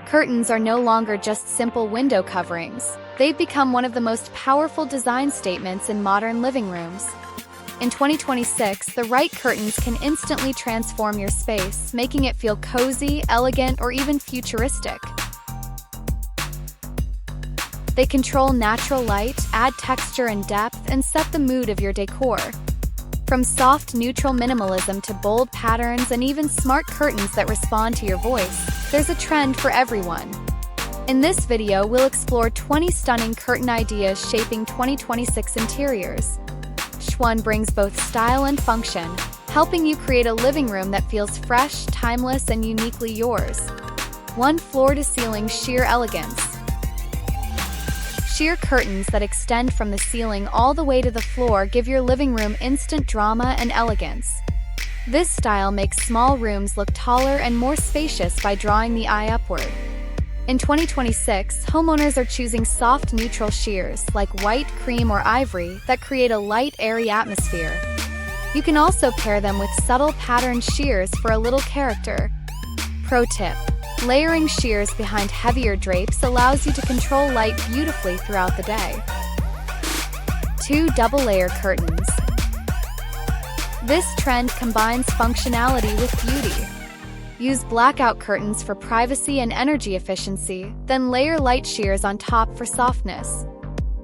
Curtains are no longer just simple window coverings. They've become one of the most powerful design statements in modern living rooms. In 2026, the right curtains can instantly transform your space, making it feel cozy, elegant, or even futuristic. They control natural light, add texture and depth, and set the mood of your decor. From soft, neutral minimalism to bold patterns and even smart curtains that respond to your voice, there's a trend for everyone. In this video, we'll explore 20 stunning curtain ideas shaping 2026 interiors. Each one brings both style and function, helping you create a living room that feels fresh, timeless, and uniquely yours. 1. Floor-to-ceiling sheer elegance. Sheer curtains that extend from the ceiling all the way to the floor give your living room instant drama and elegance. This style makes small rooms look taller and more spacious by drawing the eye upward. In 2026, homeowners are choosing soft, neutral sheers like white, cream, or ivory that create a light, airy atmosphere. You can also pair them with subtle patterned sheers for a little character. Pro tip: layering sheers behind heavier drapes allows you to control light beautifully throughout the day. 2. Double-layer curtains. This trend combines functionality with beauty. Use blackout curtains for privacy and energy efficiency, then layer light sheers on top for softness.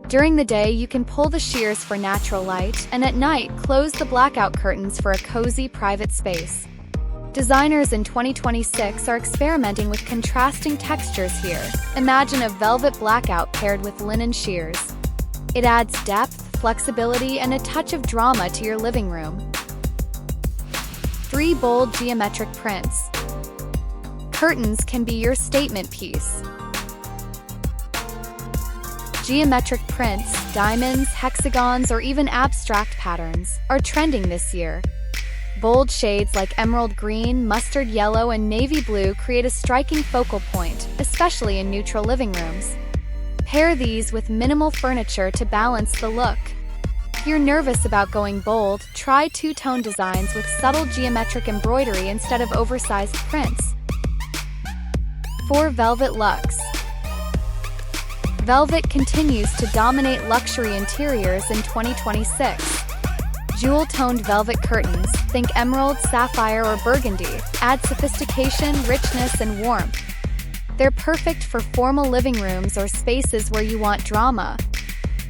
During the day, you can pull the sheers for natural light, and at night, close the blackout curtains for a cozy private space. Designers in 2026 are experimenting with contrasting textures here. Imagine a velvet blackout paired with linen sheers. It adds depth, flexibility, and a touch of drama to your living room. 3. Bold geometric prints. Curtains can be your statement piece. Geometric prints, diamonds, hexagons, or even abstract patterns are trending this year. Bold shades like emerald green, mustard yellow, and navy blue create a striking focal point, especially in neutral living rooms. Pair these with minimal furniture to balance the look. If you're nervous about going bold, try two-tone designs with subtle geometric embroidery instead of oversized prints. 4. Velvet luxe. Velvet continues to dominate luxury interiors in 2026. Jewel-toned velvet curtains, think emerald, sapphire, or burgundy, add sophistication, richness, and warmth. They're perfect for formal living rooms or spaces where you want drama.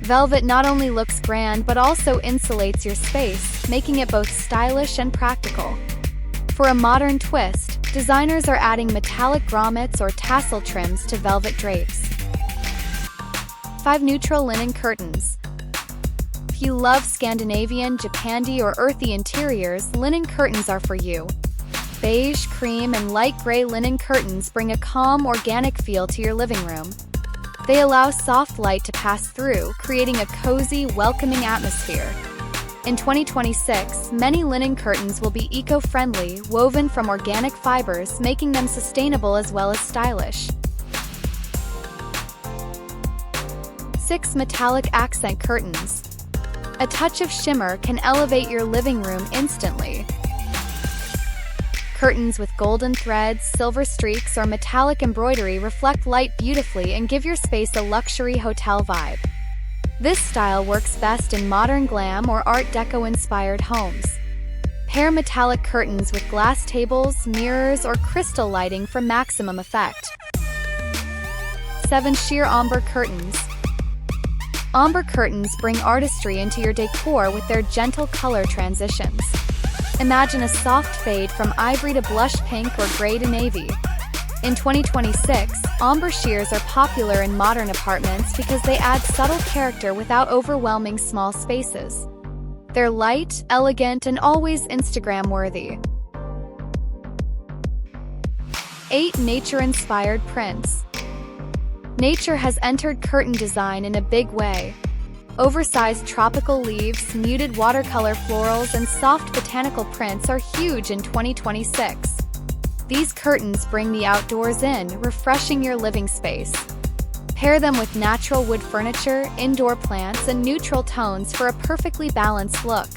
Velvet not only looks grand but also insulates your space, making it both stylish and practical. For a modern twist, designers are adding metallic grommets or tassel trims to velvet drapes. 5. Neutral linen curtains. If you love Scandinavian, Japandi, or earthy interiors, linen curtains are for you. Beige, cream, and light gray linen curtains bring a calm, organic feel to your living room. They allow soft light to pass through, creating a cozy, welcoming atmosphere. In 2026, many linen curtains will be eco-friendly, woven from organic fibers, making them sustainable as well as stylish. 6. Metallic accent curtains. A touch of shimmer can elevate your living room instantly. Curtains with golden threads, silver streaks, or metallic embroidery reflect light beautifully and give your space a luxury hotel vibe. This style works best in modern glam or Art Deco-inspired homes. Pair metallic curtains with glass tables, mirrors, or crystal lighting for maximum effect. 7. Sheer ombre curtains. Ombre curtains bring artistry into your decor with their gentle color transitions. Imagine a soft fade from ivory to blush pink or gray to navy. In 2026, ombre sheers are popular in modern apartments because they add subtle character without overwhelming small spaces. They're light, elegant, and always Instagram-worthy. 8. Nature-inspired prints. Nature has entered curtain design in a big way. Oversized tropical leaves, muted watercolor florals, and soft botanical prints are huge in 2026. These curtains bring the outdoors in, refreshing your living space. Pair them with natural wood furniture, indoor plants, and neutral tones for a perfectly balanced look.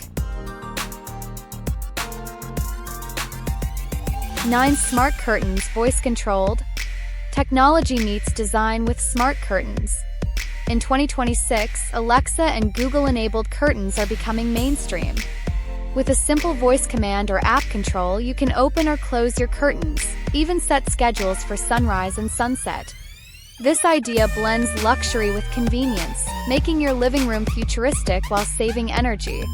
9. Smart curtains, voice-controlled. Technology meets design with smart curtains. In 2026, Alexa and Google-enabled curtains are becoming mainstream. With a simple voice command or app control, you can open or close your curtains, even set schedules for sunrise and sunset. This idea blends luxury with convenience, making your living room futuristic while saving energy.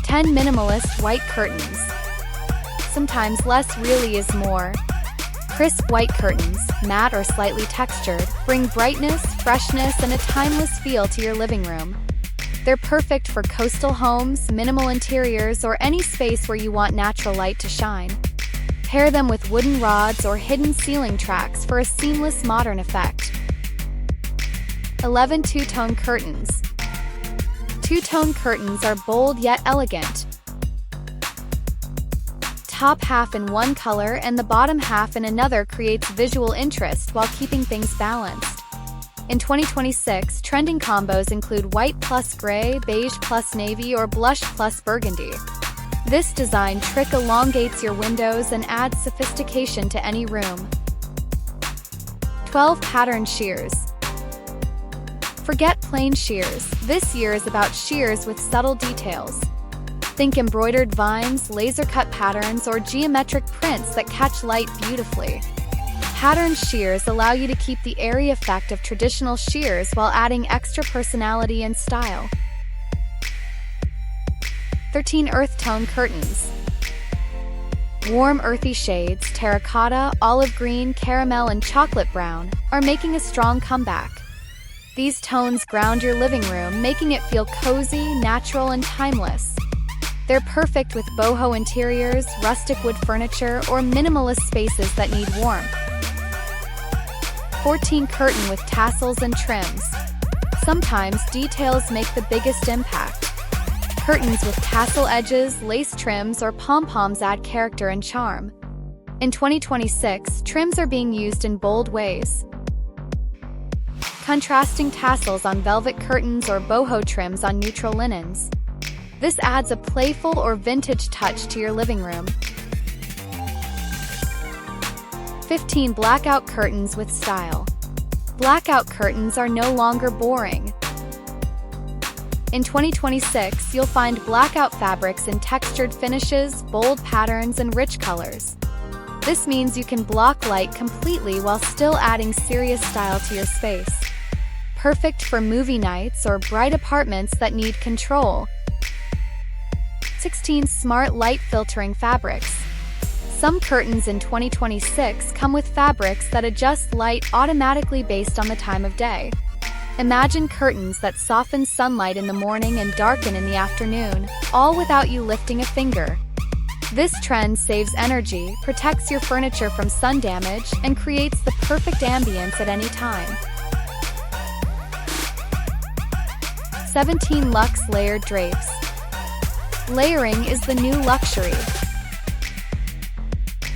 10 Minimalist white curtains. Sometimes less really is more. Crisp white curtains, matte or slightly textured, bring brightness, freshness, and a timeless feel to your living room. They're perfect for coastal homes, minimal interiors, or any space where you want natural light to shine. Pair them with wooden rods or hidden ceiling tracks for a seamless modern effect. 11 Two-tone curtains. Two-tone curtains are bold yet elegant. Top half in one color and the bottom half in another creates visual interest while keeping things balanced. In 2026, trending combos include white plus gray, beige plus navy, or blush plus burgundy. This design trick elongates your windows and adds sophistication to any room. 12 Pattern shears. Forget plain shears. This year is about shears with subtle details. Think embroidered vines, laser-cut patterns, or geometric prints that catch light beautifully. Patterned shears allow you to keep the airy effect of traditional shears while adding extra personality and style. 13 Earth tone curtains. Warm earthy shades, terracotta, olive green, caramel, and chocolate brown, are making a strong comeback. These tones ground your living room, making it feel cozy, natural, and timeless. They're perfect with boho interiors, rustic wood furniture, or minimalist spaces that need warmth. 14 Curtain with tassels and trims. Sometimes details make the biggest impact. Curtains with tassel edges, lace trims, or pom-poms add character and charm. In 2026, trims are being used in bold ways. Contrasting tassels on velvet curtains or boho trims on neutral linens. This adds a playful or vintage touch to your living room. 15 Blackout curtains with style. Blackout curtains are no longer boring. In 2026, you'll find blackout fabrics in textured finishes, bold patterns, and rich colors. This means you can block light completely while still adding serious style to your space. Perfect for movie nights or bright apartments that need control. 16 Smart light filtering fabrics. Some curtains in 2026 come with fabrics that adjust light automatically based on the time of day. Imagine curtains that soften sunlight in the morning and darken in the afternoon, all without you lifting a finger. This trend saves energy, protects your furniture from sun damage, and creates the perfect ambience at any time. 17 Luxe layered drapes. Layering is the new luxury.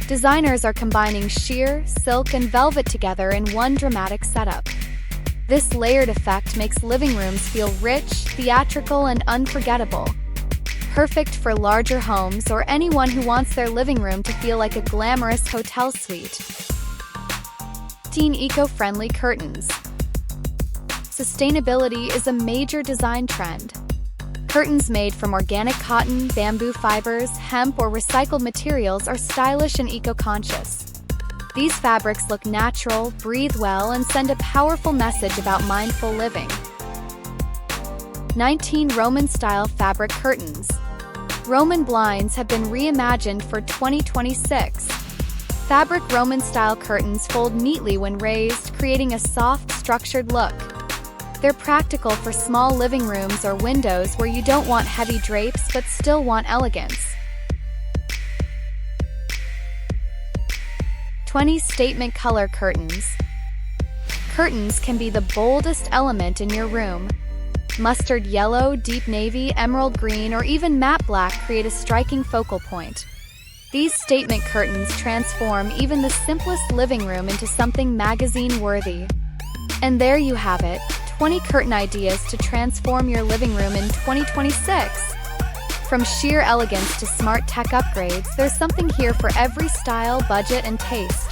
Designers are combining sheer, silk, and velvet together in one dramatic setup. This layered effect makes living rooms feel rich, theatrical, and unforgettable. Perfect for larger homes or anyone who wants their living room to feel like a glamorous hotel suite. 15 Eco-friendly curtains. Sustainability is a major design trend. Curtains made from organic cotton, bamboo fibers, hemp, or recycled materials are stylish and eco-conscious. These fabrics look natural, breathe well, and send a powerful message about mindful living. 19 Roman-style fabric curtains. Roman blinds have been reimagined for 2026. Fabric Roman-style curtains fold neatly when raised, creating a soft, structured look. They're practical for small living rooms or windows where you don't want heavy drapes but still want elegance. 20 Statement color curtains. Curtains can be the boldest element in your room. Mustard yellow, deep navy, emerald green, or even matte black create a striking focal point. These statement curtains transform even the simplest living room into something magazine-worthy. And there you have it, 20 curtain ideas to transform your living room in 2026. From sheer elegance to smart tech upgrades, there's something here for every style, budget, and taste.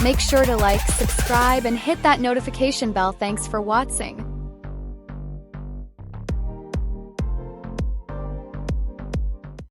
Make sure to like, subscribe, and hit that notification bell. Thanks for watching.